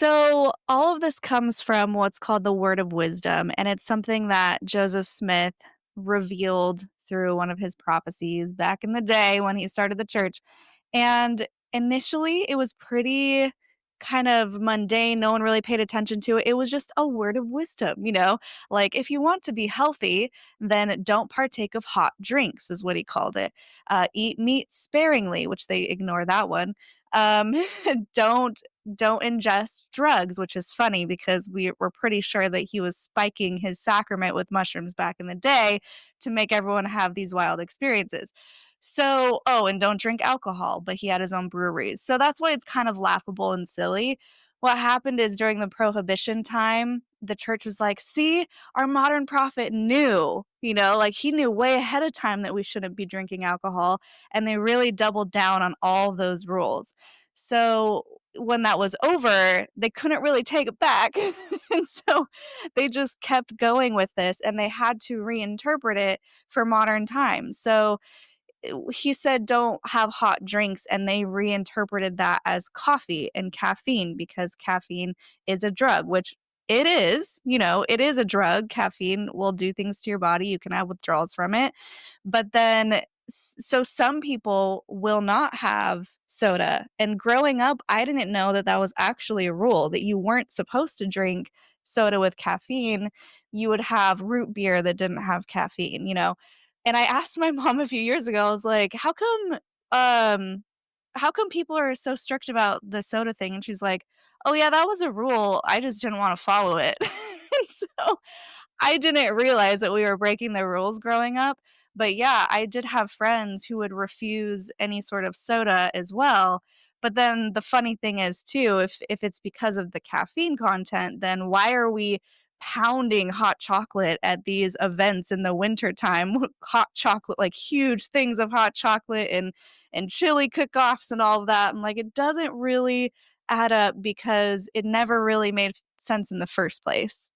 So, all of this comes from what's called the word of wisdom, and it's something that Joseph Smith revealed through one of his prophecies back in the day when he started the church. And initially, it was pretty kind of mundane. No one really paid attention to it. It was just a word of wisdom. Like if you want to be healthy, then don't partake of hot drinks, is what he called it. Eat meat sparingly, which they ignore that one. Um, don't don't ingest drugs, which is funny because we're pretty sure that he was spiking his sacrament with mushrooms back in the day to make everyone have these wild experiences. So, oh, and don't drink alcohol, but he had his own breweries. So that's why it's kind of laughable and silly. What happened is during the prohibition time, the church was like, see, our modern prophet knew, like he knew way ahead of time that we shouldn't be drinking alcohol. And they really doubled down on all those rules. So when that was over, they couldn't really take it back. And so they just kept going with this and they had to reinterpret it for modern times. So he said don't have hot drinks and they reinterpreted that as coffee and caffeine because caffeine is a drug, which it is a drug. Caffeine will do things to your body. You can have withdrawals from it. But then so some people will not have soda. And growing up, I didn't know that that was actually a rule that you weren't supposed to drink soda with caffeine. You would have root beer that didn't have caffeine. And I asked my mom a few years ago, I was like, um how come people are so strict about the soda thing? And she's like, "Oh yeah, that was a rule. I just didn't wanna follow it." And so I didn't realize that we were breaking the rules growing up, but yeah, I did have friends who would refuse any sort of soda as well. But then the funny thing is too, if it's because of the caffeine content, then why are we pounding hot chocolate at these events in the winter time? Hot chocolate, like huge things of hot chocolate and chili cook-offs and all of that. I'm like, it doesn't really add up because it never really made sense in the first place.